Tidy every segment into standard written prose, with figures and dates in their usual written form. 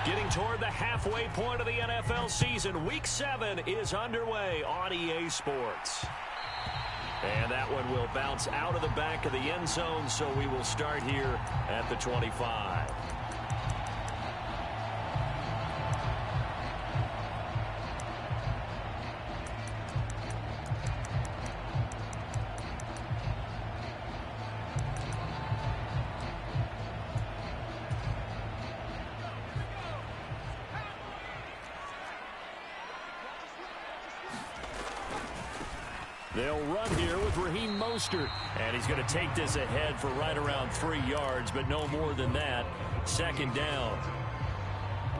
Getting toward the halfway point of the NFL season. Week 7 is underway on EA Sports. And that one will bounce out of the back of the end zone, so we will start here at the 25. They'll run here with Raheem Mostert. And he's going to take this ahead for right around 3 yards, but no more than that. Second down.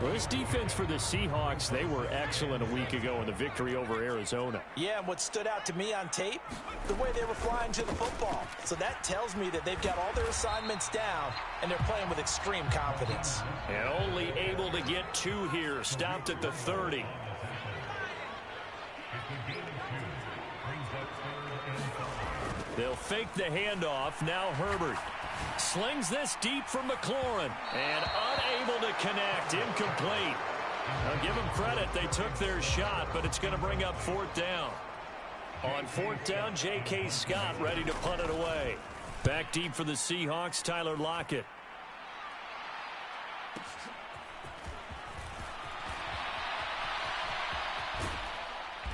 Well, this defense for the Seahawks, they were excellent a week ago in the victory over Arizona. Yeah, and what stood out to me on tape, the way they were flying to the football. So that tells me that they've got all their assignments down, and they're playing with extreme confidence. And only able to get 2 here. Stopped at the 30. They'll fake the handoff. Now Herbert slings this deep from McLaurin and unable to connect. Incomplete. I'll give them credit. They took their shot, but it's going to bring up 4th down. On 4th down, J.K. Scott ready to punt it away. Back deep for the Seahawks, Tyler Lockett.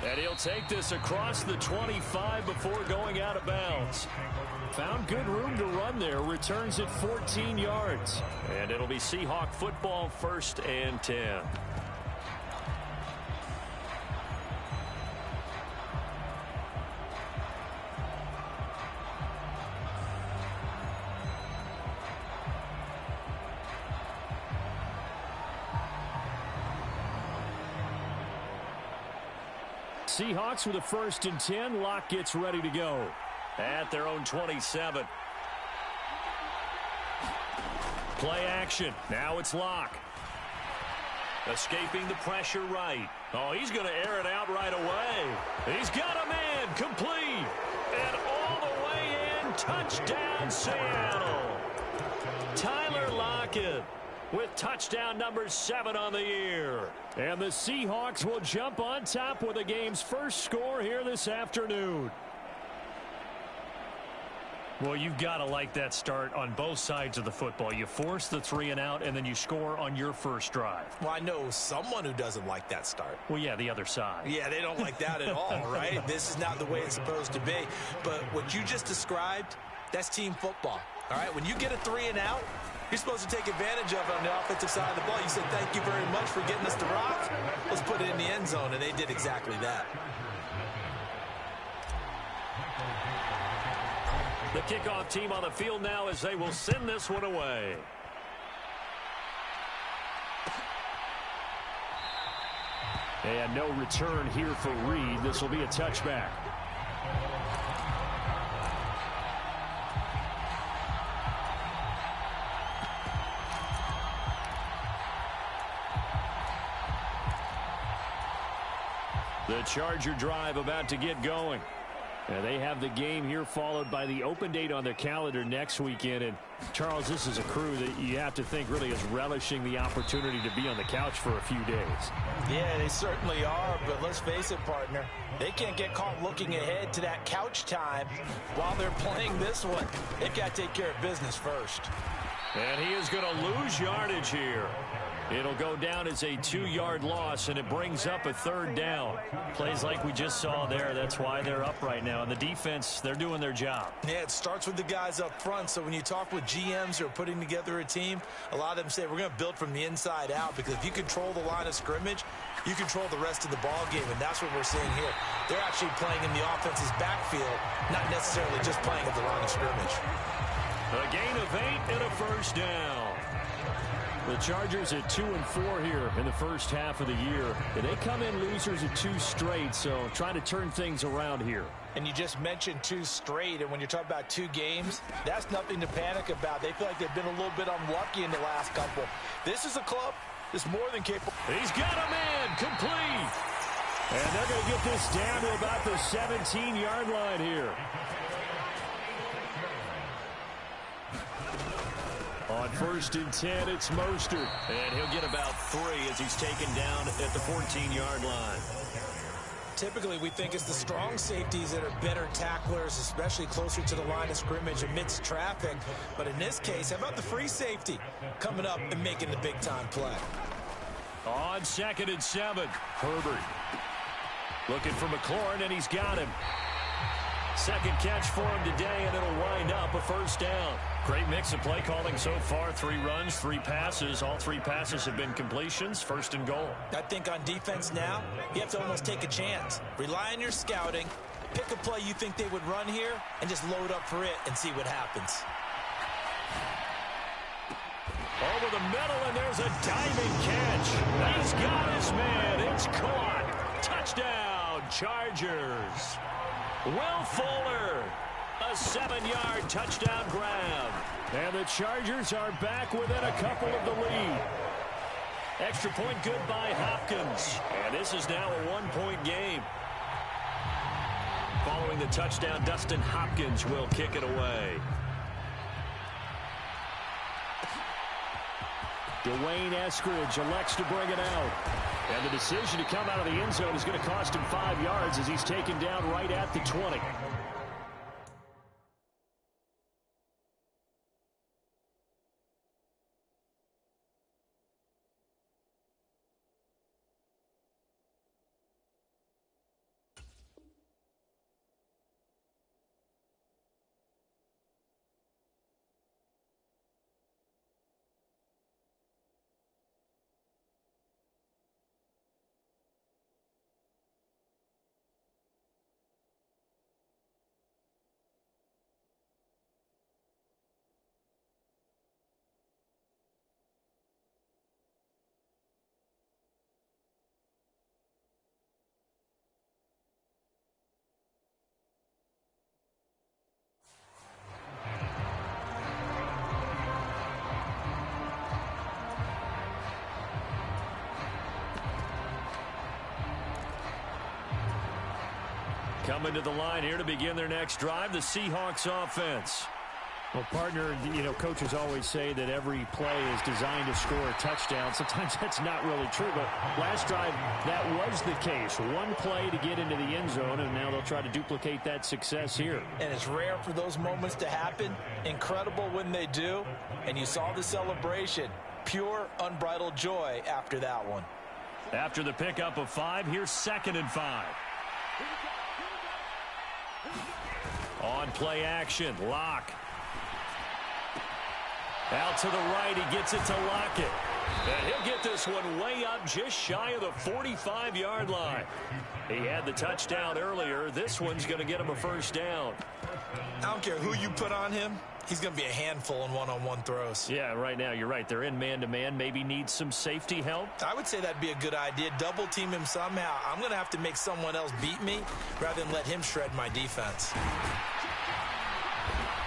And he'll take this across the 25 before going out of bounds. Found good room to run there. Returns it 14 yards. And it'll be Seahawk football, 1st and 10. Seahawks with a 1st and 10. Lock gets ready to go at their own 27. Play action. Now it's Lock. Escaping the pressure right. Oh, he's going to air it out right away. He's got a man. Complete. And all the way in. Touchdown, Seattle. Tyler Lockett with touchdown number 7 on the year. And the Seahawks will jump on top with the game's first score here this afternoon. Well, you've got to like that start on both sides of the football. You force the 3 and out, and then you score on your first drive. Well, I know someone who doesn't like that start. Well, yeah, the other side. Yeah, they don't like that at all, right? This is not the way it's supposed to be. But what you just described, that's team football. All right, when you get a 3 and out, you're supposed to take advantage of it on the offensive side of the ball. You said, thank you very much for getting us the rock. Let's put it in the end zone, and they did exactly that. The kickoff team on the field now as they will send this one away. And no return here for Reed. This will be a touchback. The Charger drive about to get going. And they have the game here followed by the open date on their calendar next weekend. And, Charles, this is a crew that you have to think really is relishing the opportunity to be on the couch for a few days. Yeah, they certainly are. But let's face it, partner, they can't get caught looking ahead to that couch time while they're playing this one. They've got to take care of business first. And he is going to lose yardage here. It'll go down as a 2-yard loss, and it brings up a 3rd down. Plays like we just saw there. That's why they're up right now. And the defense, they're doing their job. Yeah, it starts with the guys up front. So when you talk with GMs who are putting together a team, a lot of them say we're going to build from the inside out, because if you control the line of scrimmage, you control the rest of the ball game, and that's what we're seeing here. They're actually playing in the offense's backfield, not necessarily just playing at the line of scrimmage. A gain of 8 and a 1st down. The Chargers at 2-4 here in the first half of the year. They come in losers at 2 straight, so trying to turn things around here. And you just mentioned 2 straight, and when you're talking about 2 games, that's nothing to panic about. They feel like they've been a little bit unlucky in the last couple. This is a club that's more than capable. He's got a man, complete. And they're going to get this down to about the 17-yard line here. On 1st and 10, it's Mostert. And he'll get about 3 as he's taken down at the 14-yard line. Typically, we think it's the strong safeties that are better tacklers, especially closer to the line of scrimmage amidst traffic. But in this case, how about the free safety coming up and making the big-time play? On 2nd and 7, Herbert looking for McLaurin, and he's got him. Second catch for him today, and it'll wind up a first down. Great mix of play calling so far. 3 runs, 3 passes. All 3 passes have been completions. 1st and goal. I think on defense now, you have to almost take a chance. Rely on your scouting. Pick a play you think they would run here and just load up for it and see what happens. Over the middle, and there's a diving catch. He's got his man. It's caught. Touchdown, Chargers. Will Fuller, a 7-yard touchdown grab. And the Chargers are back within a couple of the lead. Extra point good by Hopkins. And this is now a 1-point game. Following the touchdown, Dustin Hopkins will kick it away. Dwayne Eskridge elects to bring it out. And the decision to come out of the end zone is going to cost him 5 yards as he's taken down right at the 20. Coming to the line here to begin their next drive, the Seahawks offense. Well, partner, coaches always say that every play is designed to score a touchdown. Sometimes that's not really true, but last drive, that was the case. One play to get into the end zone, and now they'll try to duplicate that success here. And it's rare for those moments to happen. Incredible when they do. And you saw the celebration. Pure, unbridled joy after that one. After the pickup of 5, here's 2nd and 5. On play action, Locke. Out to the right, he gets it to Lockett. And he'll get this one way up just shy of the 45-yard line. He had the touchdown earlier. This one's going to get him a first down. I don't care who you put on him. He's going to be a handful in one-on-one throws. Yeah, right now, you're right. They're in man-to-man. Maybe need some safety help. I would say that'd be a good idea. Double team him somehow. I'm going to have to make someone else beat me rather than let him shred my defense.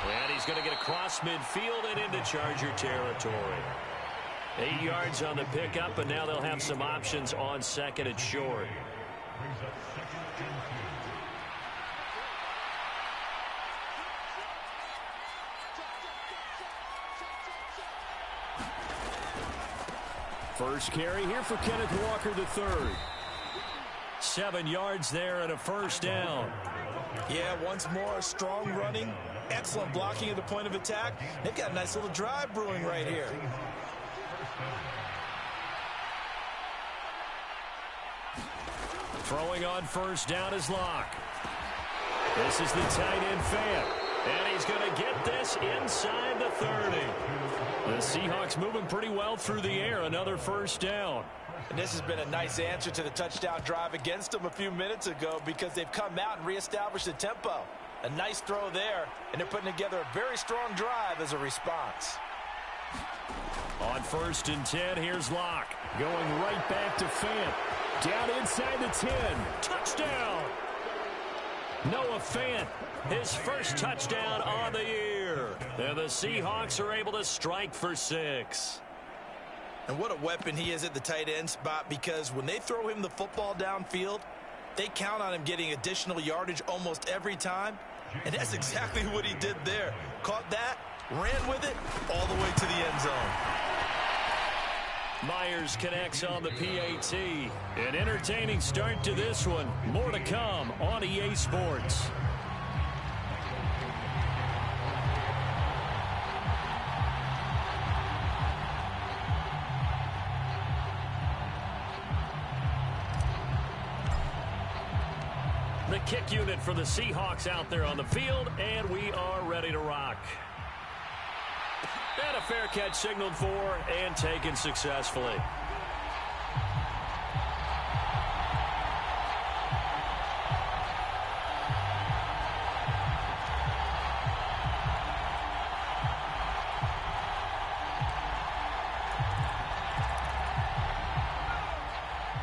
And he's going to get across midfield and into Charger territory. 8 yards on the pickup, and now they'll have some options on 2nd and short. First carry here for Kenneth Walker III. 7 yards there and a first down. Yeah, once more, strong running, excellent blocking at the point of attack. They've got a nice little drive brewing right here. Throwing on first down is Locke. This is the tight end fan. And he's going to get this inside the 30. The Seahawks moving pretty well through the air. Another first down. And this has been a nice answer to the touchdown drive against them a few minutes ago because they've come out and reestablished the tempo. A nice throw there, and they're putting together a very strong drive as a response. On 1st and 10, here's Locke. Going right back to Fant. Down inside the 10. Touchdown! Noah Fant, his first touchdown on the year. And the Seahawks are able to strike for 6. And what a weapon he is at the tight end spot, because when they throw him the football downfield, they count on him getting additional yardage almost every time. And that's exactly what he did there. Caught that, ran with it all the way to the end zone. Myers connects on the PAT. An entertaining start to this one. More to come on EA Sports. The kick unit for the Seahawks out there on the field, and we are ready to rock. And a fair catch signaled for and taken successfully.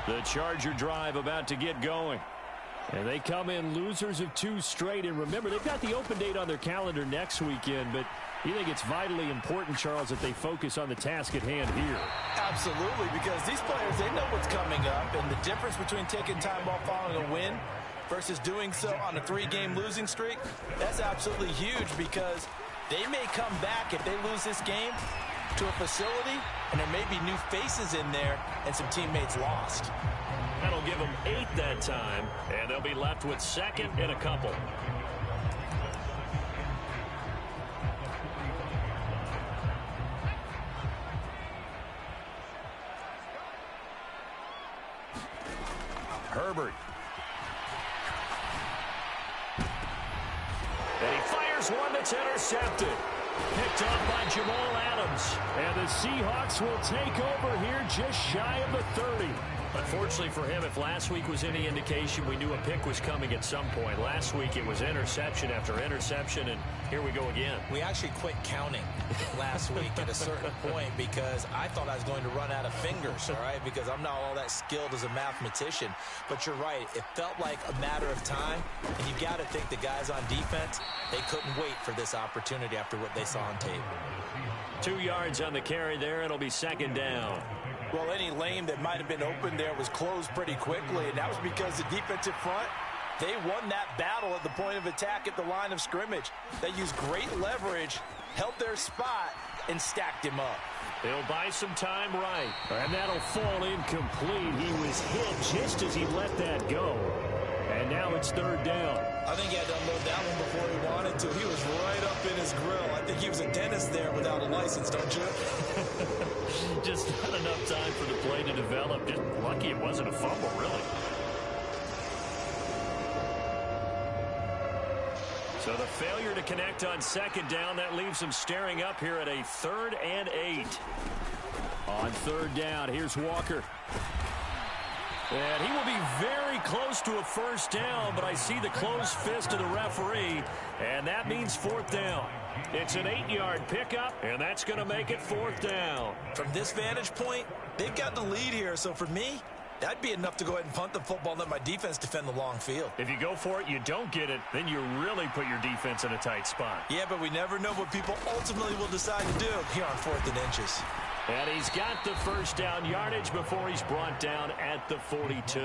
The Charger drive about to get going. And they come in losers of 2 straight. And remember, they've got the open date on their calendar next weekend. But you think it's vitally important, Charles, that they focus on the task at hand here? Absolutely, because these players, they know what's coming up. And the difference between taking time off following a win versus doing so on a 3-game losing streak, that's absolutely huge, because they may come back if they lose this game to a facility, and there may be new faces in there and some teammates lost. That'll give them 8 that time, and they'll be left with 2nd and a couple. Herbert. And he fires one that's intercepted. Picked up by Jamal Adams. And the Seahawks will take over here just shy of the 30. Unfortunately for him, if last week was any indication, we knew a pick was coming at some point. Last week it was interception after interception, and here we go again. We actually quit counting last week at a certain point because I thought I was going to run out of fingers, all right, because I'm not all that skilled as a mathematician. But you're right. It felt like a matter of time, and you've got to think the guys on defense, they couldn't wait for this opportunity after what they saw on tape. 2 yards on the carry there. It'll be 2nd down. Well, any lane that might have been open there was closed pretty quickly, and that was because the defensive front, they won that battle at the point of attack at the line of scrimmage. They used great leverage, held their spot, and stacked him up. They'll buy some time right. And that'll fall incomplete. He was hit just as he let that go. And now it's 3rd down. I think he had to unload that one before he wanted to. He was right up in his grill. I think he was a dentist there without a license, don't you? Just not enough time for the play to develop. Just lucky it wasn't a fumble, really. So the failure to connect on 2nd down, that leaves them staring up here at a 3rd and 8. On 3rd down, here's Walker. And he will be very close to a 1st down, but I see the closed fist of the referee, and that means 4th down. It's an 8-yard pickup, and that's going to make it 4th down. From this vantage point, they've got the lead here, so for me, that'd be enough to go ahead and punt the football and let my defense defend the long field. If you go for it, you don't get it, then you really put your defense in a tight spot. Yeah, but we never know what people ultimately will decide to do here on 4th and inches. And he's got the 1st down yardage before he's brought down at the 42.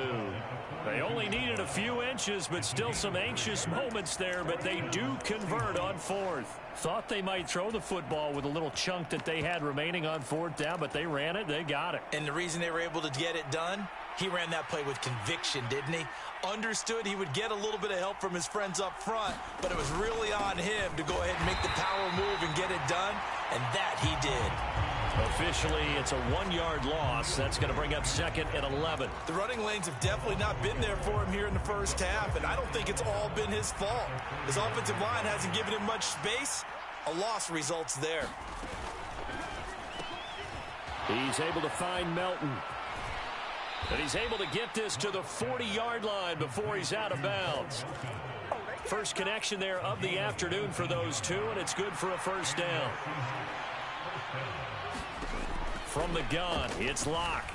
They only needed a few inches, but still some anxious moments there, but they do convert on 4th. Thought they might throw the football with a little chunk that they had remaining on 4th down, but they ran it, they got it. And the reason they were able to get it done, he ran that play with conviction, didn't he? Understood he would get a little bit of help from his friends up front, but it was really on him to go ahead and make the power move and get it done, and that he did. Officially, it's a 1-yard loss. That's going to bring up 2nd and 11. The running lanes have definitely not been there for him here in the 1st half, and I don't think it's all been his fault. His offensive line hasn't given him much space. A loss results there. He's able to find Melton. And he's able to get this to the 40-yard line before he's out of bounds. First connection there of the afternoon for those two, and it's good for a 1st down. From the gun, it's Locke.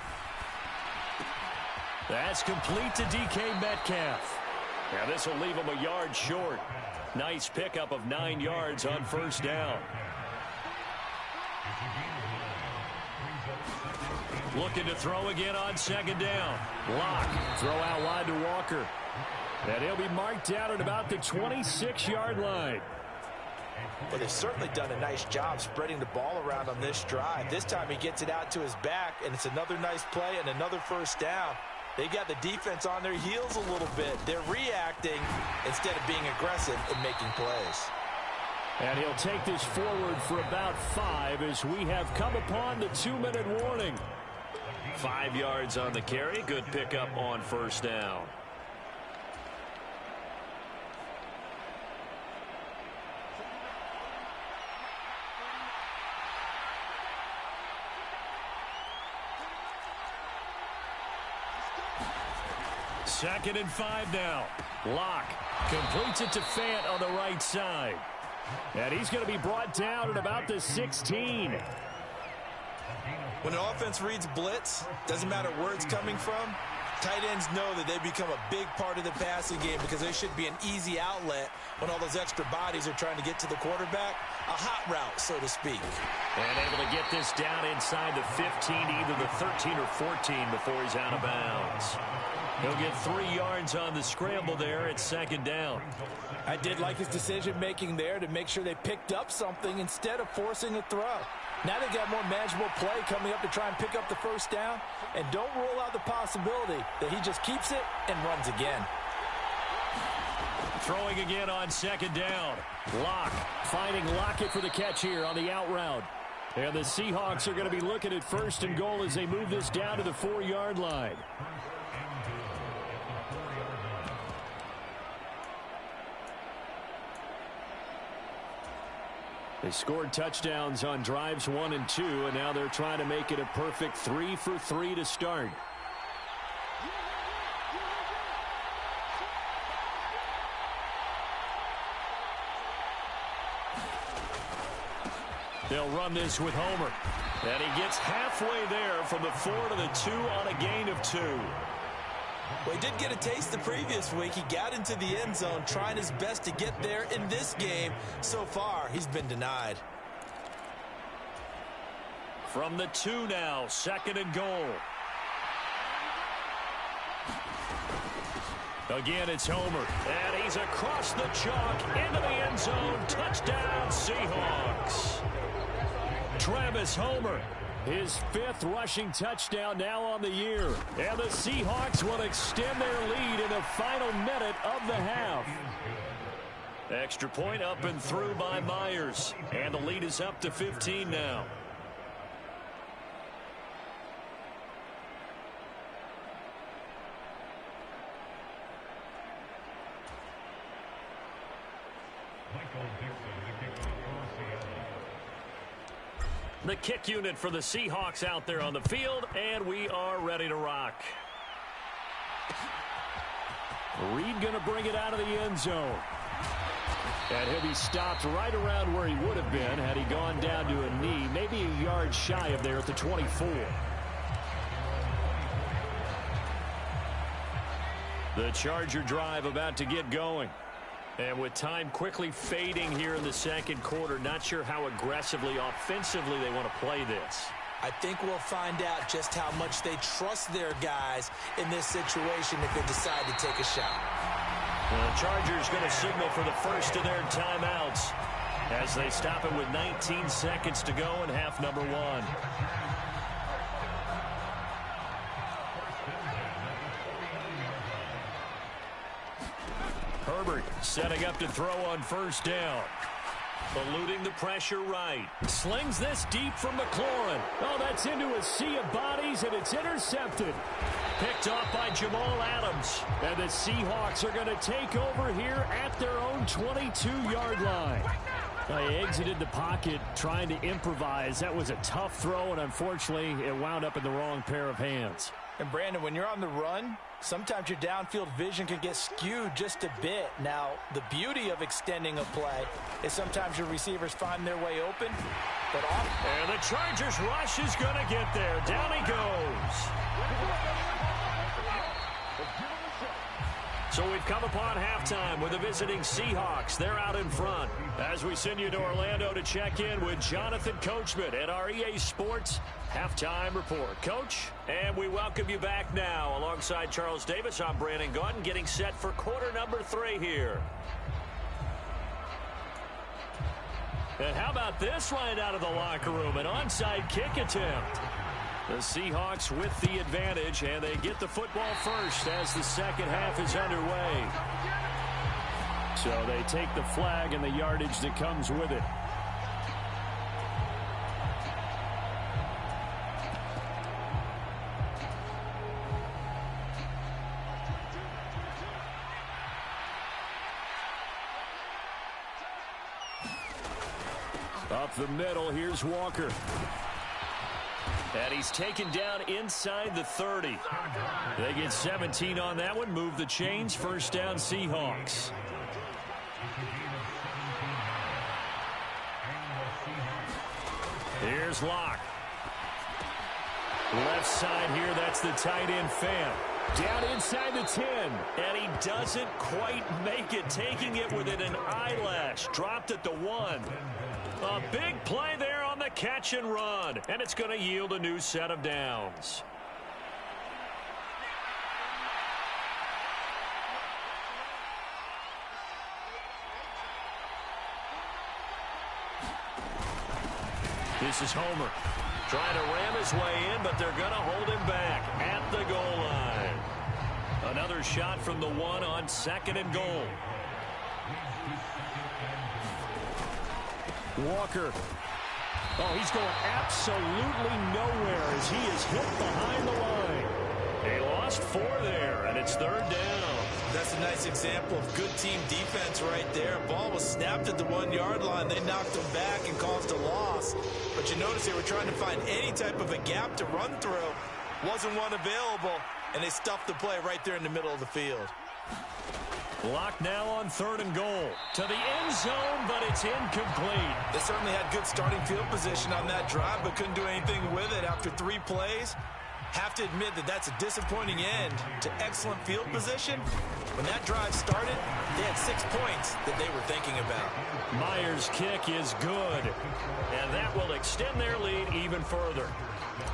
That's complete to DK Metcalf. Now this will leave him a yard short. Nice pickup of 9 yards on 1st down. Looking to throw again on 2nd down. Locke, throw out wide to Walker. And he'll be marked down at about the 26-yard line. But they've certainly done a nice job spreading the ball around on this drive. This time he gets it out to his back, and it's another nice play and another first down. They got the defense on their heels a little bit. They're reacting instead of being aggressive and making plays. And he'll take this forward for about 5 as we have come upon the 2-minute warning. 5 yards on the carry. Good pickup on first down. Second and 5 now. Locke completes it to Fant on the right side. And he's going to be brought down at about the 16. When an offense reads blitz, doesn't matter where it's coming from, tight ends know that they become a big part of the passing game because they should be an easy outlet when all those extra bodies are trying to get to the quarterback. A hot route, so to speak. And able to get this down inside the 15, either the 13 or 14 before he's out of bounds. He'll get 3 yards on the scramble there at second down. I did like his decision-making there to make sure they picked up something instead of forcing a throw. Now they got more manageable play coming up to try and pick up the first down. And don't rule out the possibility that he just keeps it and runs again. Throwing again on second down. Locke finding Lockett for the catch here on the out route. And the Seahawks are going to be looking at first and goal as they move this down to the 4-yard line. They scored touchdowns on drives 1 and 2, and now they're trying to make it a perfect 3 for 3 to start. They'll run this with Homer. And he gets halfway there from the 4 to the 2 on a gain of 2. Well, he did get a taste the previous week. He got into the end zone, trying his best to get there in this game. So far, he's been denied. From the 2 now, second and goal. Again, it's Homer. And he's across the chalk into the end zone. Touchdown, Seahawks. Travis Homer. His 5th rushing touchdown now on the year. And the Seahawks will extend their lead in the final minute of the half. Extra point up and through by Myers. And the lead is up to 15 now. The kick unit for the Seahawks out there on the field, and we are ready to rock. Reed going to bring it out of the end zone. And he'll be stopped right around where he would have been had he gone down to a knee, maybe a yard shy of there at the 24. The Charger drive about to get going. And with time quickly fading here in the second quarter, not sure how aggressively, offensively they want to play this. I think we'll find out just how much they trust their guys in this situation if they decide to take a shot. Well, the Chargers going to signal for the first of their timeouts as they stop it with 19 seconds to go in half number 1. Herbert setting up to throw on first down. Eluding the pressure right. Slings this deep from McLaurin. Oh, that's into a sea of bodies, and it's intercepted. Picked off by Jamal Adams. And the Seahawks are going to take over here at their own 22-yard line. They exited the pocket trying to improvise. That was a tough throw, and unfortunately, it wound up in the wrong pair of hands. And, Brandon, when you're on the run, sometimes your downfield vision can get skewed just a bit. Now, the beauty of extending a play is sometimes your receivers find their way open, but often. And the Chargers rush is going to get there. Down he goes. So we've come upon halftime with the visiting Seahawks. They're out in front. As we send you to Orlando to check in with Jonathan Coachman at our EA Sports Halftime Report. Coach, and we welcome you back now. Alongside Charles Davis, I'm Brandon Gaudin, getting set for quarter number 3 here. And how about this right out of the locker room? An onside kick attempt. The Seahawks with the advantage, and they get the football first as the second half is underway. So they take the flag and the yardage that comes with it. Up the middle, here's Walker. And he's taken down inside the 30. They get 17 on that one, move the chains, first down Seahawks. Here's Locke. Left side here, that's the tight end Fam. Down inside the 10. And he doesn't quite make it, taking it within an eyelash. Dropped at the 1. A big play there on the catch and run. And it's going to yield a new set of downs. This is Homer. Trying to ram his way in, but they're going to hold him back at the goal line. Another shot from the 1 on 2nd and goal. Walker. Oh, he's going absolutely nowhere as he is hit behind the line. They lost 4 there, and it's 3rd down. That's a nice example of good team defense right there. Ball was snapped at the 1-yard line. They knocked him back and caused a loss. But you notice they were trying to find any type of a gap to run through. Wasn't one available, and they stuffed the play right there in the middle of the field. Locked now on 3rd and goal. To the end zone, but it's incomplete. They certainly had good starting field position on that drive, but couldn't do anything with it after 3 plays. Have to admit that that's a disappointing end to excellent field position. When that drive started, they had 6 points that they were thinking about. Myers' kick is good, and that will extend their lead even further.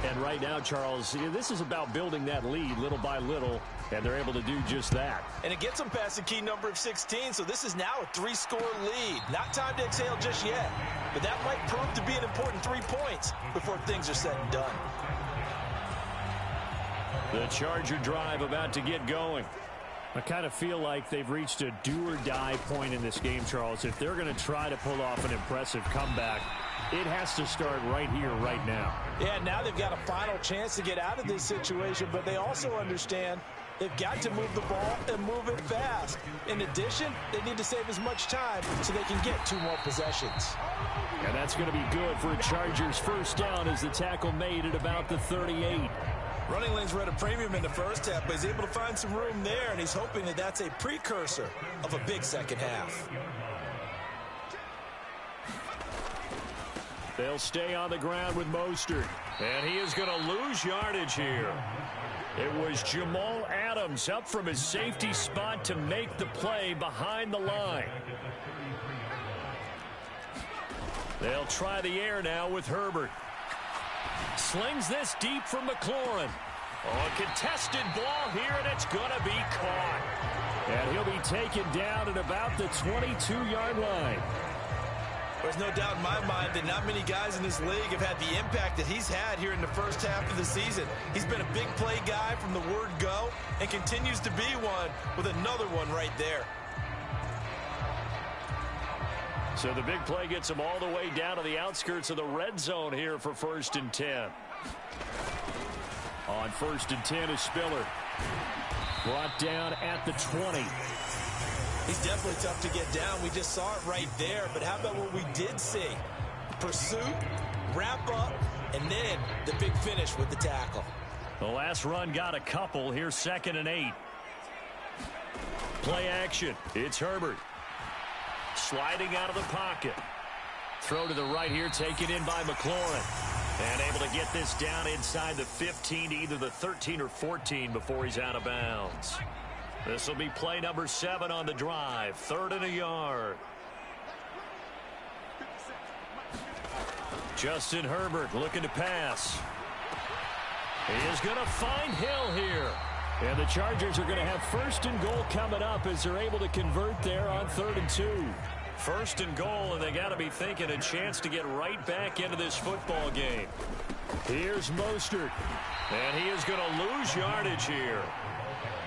And right now, Charles, this is about building that lead little by little, and they're able to do just that. And it gets them past the key number of 16, so this is now a 3-score lead. Not time to exhale just yet, but that might prove to be an important 3 points before things are said and done. The Charger drive about to get going. I kind of feel like they've reached a do-or-die point in this game, Charles. If they're going to try to pull off an impressive comeback, it has to start right here, right now. Yeah, now they've got a final chance to get out of this situation, but they also understand they've got to move the ball and move it fast. In addition, they need to save as much time so they can get 2 more possessions. And that's going to be good for a Chargers first down as the tackle made at about the 38. Running lanes were at a premium in the first half, but he's able to find some room there, and he's hoping that that's a precursor of a big second half. They'll stay on the ground with Mostert, and he is going to lose yardage here. It was Jamal Adams up from his safety spot to make the play behind the line. They'll try the air now with Herbert. Slings this deep from McLaurin. Oh, a contested ball here, and it's going to be caught. And he'll be taken down at about the 22-yard line. There's no doubt in my mind that not many guys in this league have had the impact that he's had here in the first half of the season. He's been a big play guy from the word go and continues to be one with another one right there. So the big play gets him all the way down to the outskirts of the red zone here for 1st and 10. On 1st and 10 is Spiller. Brought down at the 20. He's definitely tough to get down. We just saw it right there. But how about what we did see? Pursuit, wrap up, and then the big finish with the tackle. The last run got a couple. Here's 2nd and 8. Play action. It's Herbert. Sliding out of the pocket. Throw to the right here, taken in by McLaurin. And able to get this down inside the 15 to either the 13 or 14 before he's out of bounds. This will be play number 7 on the drive. 3rd and a yard. Justin Herbert looking to pass. He is going to find Hill here. And the Chargers are going to have 1st and goal coming up as they're able to convert there on 3rd and 2. First and goal, and they got to be thinking a chance to get right back into this football game. Here's Mostert. And he is going to lose yardage here.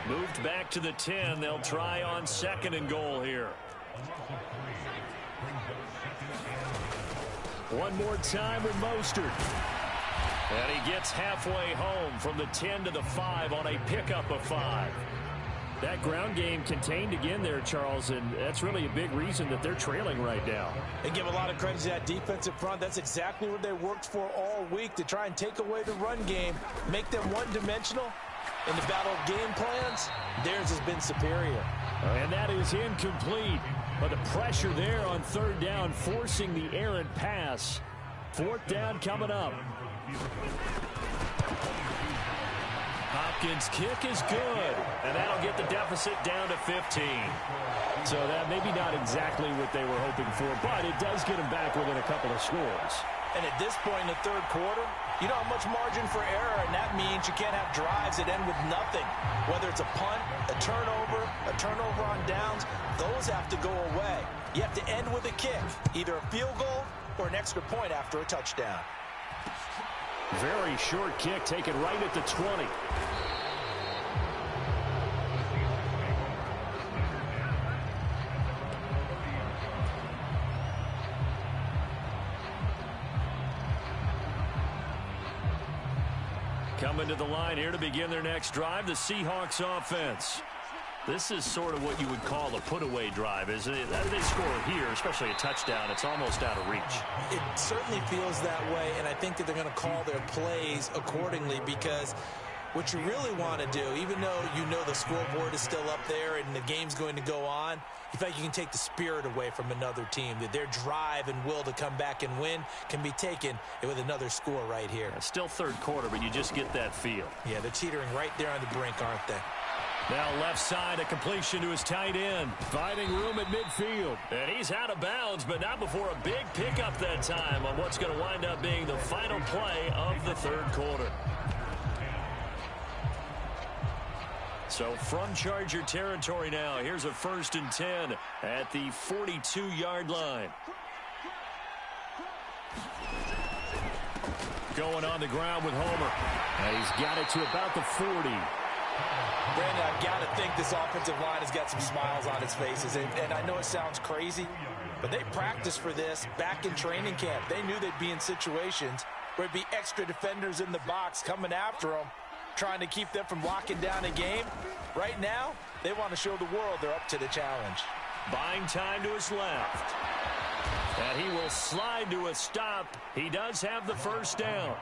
Moved back to the 10. They'll try on second and goal here. One more time with Mostert. And he gets halfway home from the 10 to the 5 on a pickup of 5. That ground game contained again there, Charles, and that's really a big reason that they're trailing right now. They give a lot of credit to that defensive front. That's exactly what they worked for all week, to try and take away the run game, make them one-dimensional. In the battle of game plans, theirs has been superior. And that is incomplete. But the pressure there on third down, forcing the errant pass. Fourth down coming up. Hopkins' kick is good, and that'll get the deficit down to 15. So that maybe not exactly what they were hoping for, but it does get them back within a couple of scores. And at this point in the third quarter, you don't have much margin for error, and that means you can't have drives that end with nothing. Whether it's a punt, a turnover on downs, those have to go away. You have to end with a kick, either a field goal or an extra point after a touchdown. Very short kick taken right at the 20. Coming to the line here to begin their next drive, the Seahawks offense. This is sort of what you would call a put-away drive, isn't it? They score here, especially a touchdown. It's almost out of reach. It certainly feels that way, and I think that they're going to call their plays accordingly, because what you really want to do, even though you know the scoreboard is still up there and the game's going to go on, you feel like you can take the spirit away from another team, that their drive and will to come back and win can be taken with another score right here. It's still third quarter, but you just get that feel. Yeah, they're teetering right there on the brink, aren't they? Now left side, a completion to his tight end. Finding room at midfield. And he's out of bounds, but not before a big pickup that time on what's going to wind up being the final play of the third quarter. So from Charger territory now, here's a 1st and 10 at the 42-yard line. Going on the ground with Homer. And he's got it to about the 40. Brandon, I've got to think this offensive line has got some smiles on its faces. And I know it sounds crazy, but they practiced for this back in training camp. They knew they'd be in situations where it'd be extra defenders in the box coming after them, trying to keep them from locking down a game. Right now, they want to show the world they're up to the challenge. Buying time to his left. And he will slide to a stop. He does have the first down.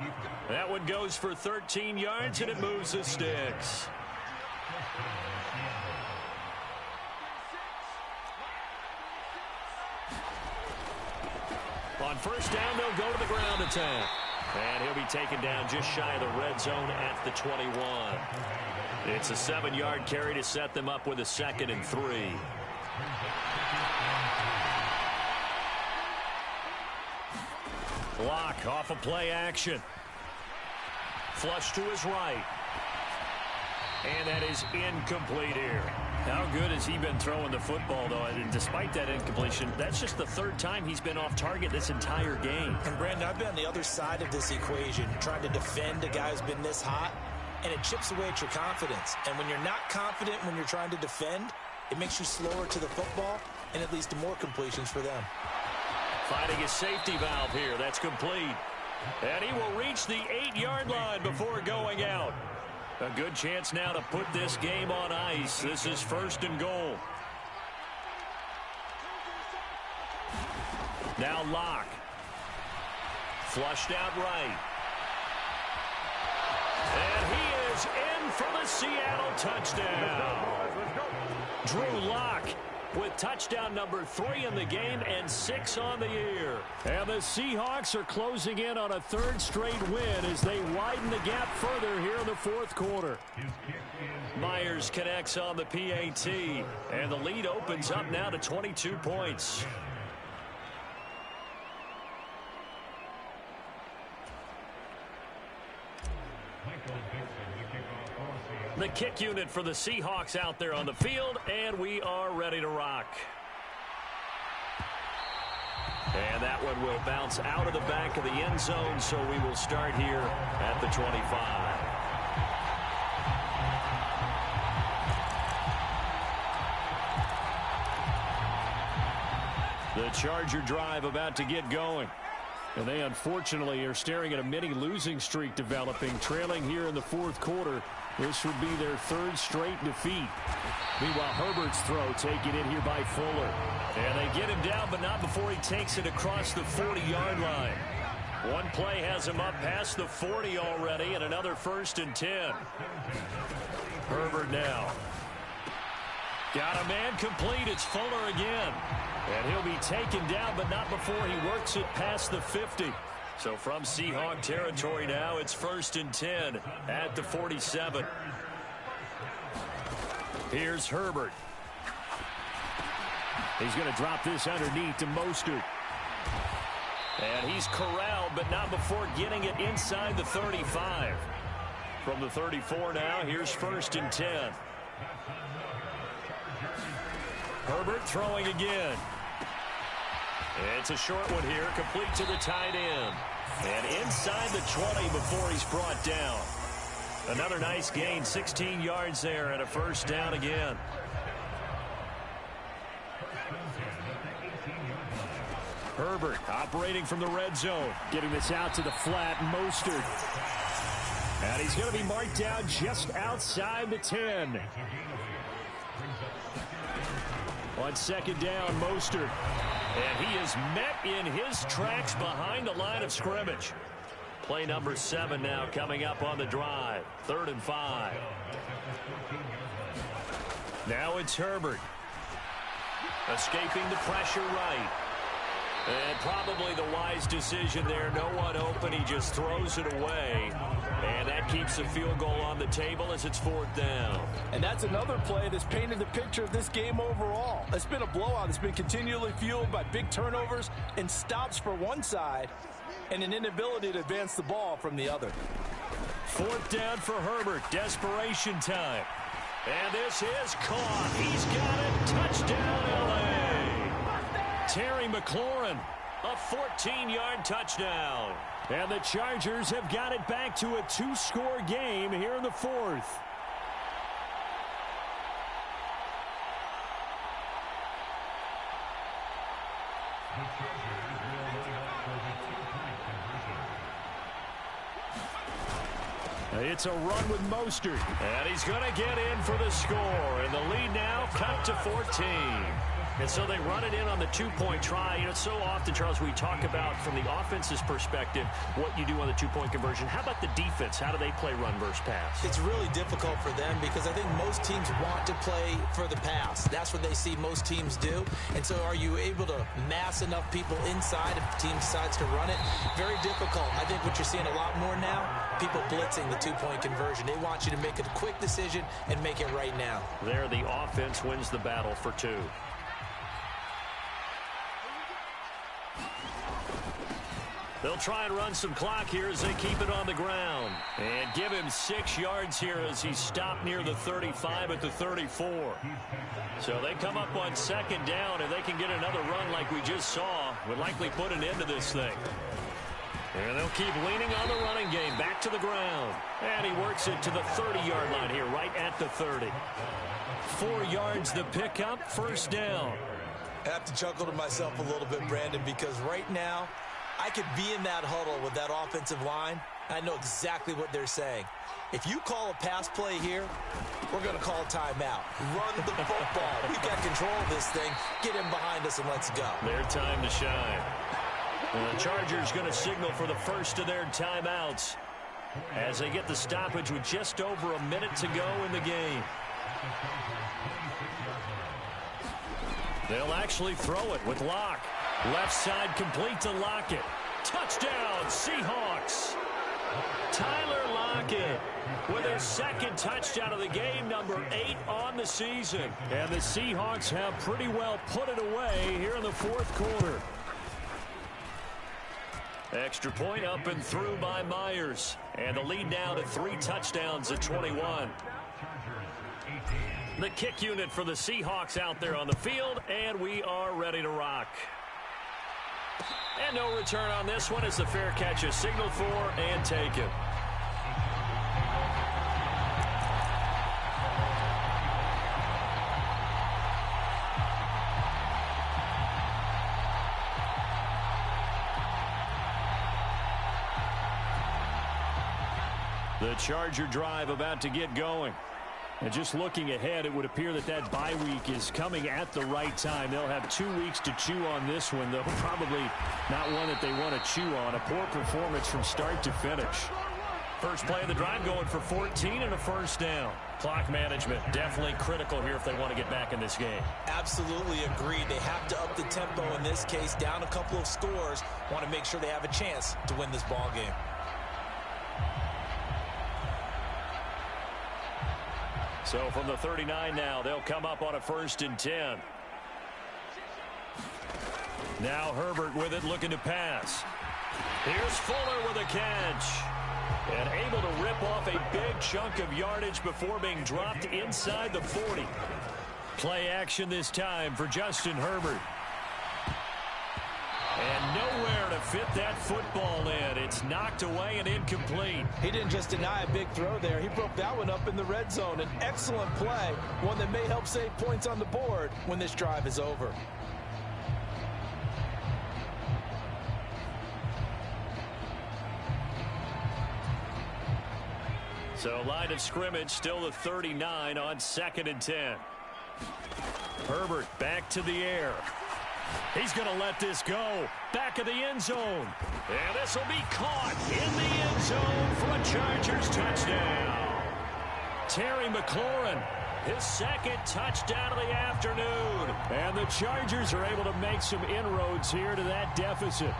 That one goes for 13 yards, and it moves the sticks. On first down, they'll go to the ground attack. And he'll be taken down just shy of the red zone at the 21. It's a 7-yard carry to set them up with a 2nd and 3. Block off of play action. Flush to his right. And that is incomplete here. How good has he been throwing the football, though? And despite that incompletion, that's just the 3rd time he's been off target this entire game. And, Brandon, I've been on the other side of this equation, trying to defend a guy who's been this hot, and it chips away at your confidence. And when you're not confident when you're trying to defend, it makes you slower to the football, and it leads to more completions for them. Finding a safety valve here. That's complete. And he will reach the 8-yard line before going out. A good chance now to put this game on ice. This is 1st and goal. Now Locke. Flushed out right. And he is in for the Seattle touchdown. Drew Locke with touchdown number 3 in the game and 6 on the year. And the Seahawks are closing in on a 3rd straight win as they widen the gap further here in the 4th quarter. Myers connects on the PAT, and the lead opens up now to 22 points. The kick unit for the Seahawks out there on the field, and we are ready to rock. And that one will bounce out of the back of the end zone, so we will start here at the 25. The Charger drive about to get going. And they unfortunately are staring at a mini losing streak developing, trailing here in the fourth quarter. This would be their third straight defeat. Meanwhile, Herbert's throw taken in here by Fuller. And they get him down, but not before he takes it across the 40-yard line. One play has him up past the 40 already, and another 1st and 10. Herbert now. Got a man complete. It's Fuller again. And he'll be taken down, but not before he works it past the 50. So from Seahawk territory now, it's 1st and 10 at the 47. Here's Herbert. He's going to drop this underneath to Mostert. And he's corralled, but not before getting it inside the 35. From the 34 now, here's 1st and 10. Herbert throwing again. It's a short one here, complete to the tight end. And inside the 20 before he's brought down. Another nice gain, 16 yards there, and a 1st down again. Herbert operating from the red zone. Getting this out to the flat, Mostert. And he's going to be marked down just outside the 10. On 2nd down, Mostert. And he is met in his tracks behind the line of scrimmage. Play number 7 now coming up on the drive. 3rd and 5. Now it's Herbert. Escaping the pressure right. And probably the wise decision there. No one open. He just throws it away. And that keeps the field goal on the table as it's 4th down. And that's another play that's painted the picture of this game overall. It's been a blowout. It's been continually fueled by big turnovers and stops for one side and an inability to advance the ball from the other. 4th down for Herbert. Desperation time. And this is caught. He's got it. Touchdown, L.A. Terry McLaurin, a 14-yard touchdown. And the Chargers have got it back to a 2-score game here in the 4th. It's a run with Mostert. And he's going to get in for the score. And the lead now cut to 14. And so they run it in on the 2-point try. You know, so often, Charles, we talk about from the offense's perspective what you do on the 2-point conversion. How about the defense? How do they play run versus pass? It's really difficult for them because I think most teams want to play for the pass. That's what they see most teams do. And so are you able to mass enough people inside if the team decides to run it? Very difficult. I think what you're seeing a lot more now, people blitzing the 2-point conversion. They want you to make a quick decision and make it right now. There, the offense wins the battle for 2. They'll try and run some clock here as they keep it on the ground. And give him 6 yards here as he's stopped near the 35 at the 34. So they come up on 2nd down. If they can get another run like we just saw, would likely put an end to this thing. And they'll keep leaning on the running game. Back to the ground. And he works it to the 30-yard line here, right at the 30. 4 yards the pickup, 1st down. I have to chuckle to myself a little bit, Brandon, because right now, I could be in that huddle with that offensive line. I know exactly what they're saying. If you call a pass play here, we're going to call a timeout. Run the football. We've got control of this thing. Get him behind us and let's go. Their time to shine. And the Chargers going to signal for the first of their timeouts as they get the stoppage with just over a minute to go in the game. They'll actually throw it with Locke. Left side complete to Lockett. Touchdown, Seahawks. Tyler Lockett with his 2nd touchdown of the game, number 8 on the season. And the Seahawks have pretty well put it away here in the 4th quarter. Extra point up and through by Myers. And the lead now to 3 touchdowns at 21. The kick unit for the Seahawks out there on the field, and we are ready to rock. And no return on this one as the fair catch is signaled for and taken. The Charger drive about to get going. And just looking ahead, it would appear that that bye week is coming at the right time. They'll have 2 weeks to chew on this one, though probably not one that they want to chew on. A poor performance from start to finish. First play of the drive going for 14 and a first down. Clock management definitely critical here if they want to get back in this game. Absolutely agreed. They have to up the tempo in this case, down a couple of scores. Want to make sure they have a chance to win this ball game. So from the 39 now, they'll come up on a 1st and 10. Now Herbert with it, looking to pass. Here's Fuller with a catch. And able to rip off a big chunk of yardage before being dropped inside the 40. Play action this time for Justin Herbert. And nowhere to fit that football in. It's knocked away and incomplete. He didn't just deny a big throw there. He broke that one up in the red zone. An excellent play, one that may help save points on the board when this drive is over. So line of scrimmage still the 39 on 2nd and 10. Herbert back to the air. He's going to let this go. Back of the end zone. And this will be caught in the end zone for a Chargers touchdown. Terry McLaurin, his 2nd touchdown of the afternoon. And the Chargers are able to make some inroads here to that deficit.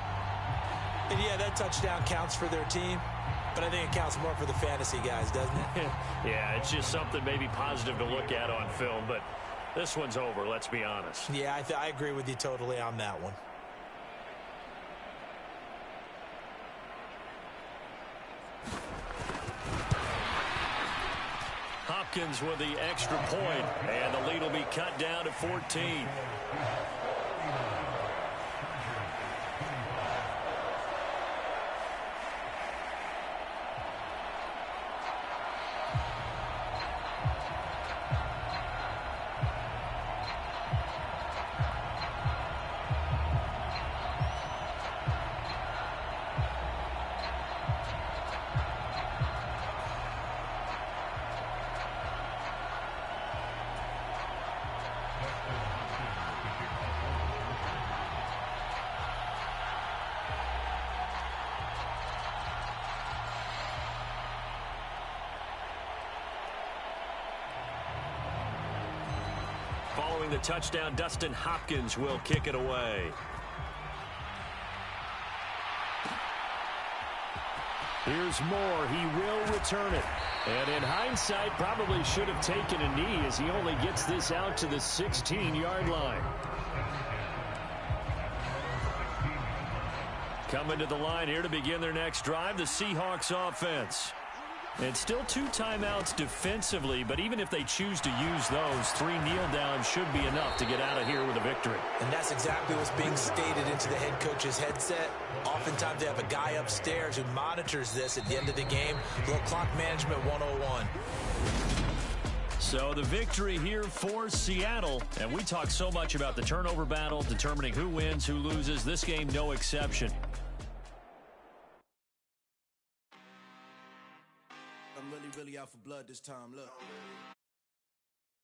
And yeah, that touchdown counts for their team. But I think it counts more for the fantasy guys, doesn't it? Yeah, it's just something maybe positive to look at on film. But this one's over, let's be honest. Yeah, I agree with you totally on that one. Hopkins with the extra point, and the lead will be cut down to 14. Following the touchdown, Dustin Hopkins will kick it away. Here's Moore. He will return it. And in hindsight, probably should have taken a knee as he only gets this out to the 16-yard line. Coming to the line here to begin their next drive, the Seahawks offense. And still 2 timeouts defensively, but even if they choose to use those, 3 kneel downs should be enough to get out of here with a victory. And that's exactly what's being stated into the head coach's headset. Oftentimes they have a guy upstairs who monitors this at the end of the game. Little clock management 101. So the victory here for Seattle. And we talk so much about the turnover battle, determining who wins, who loses. This game, no exception. I'm really out for blood this time. Look.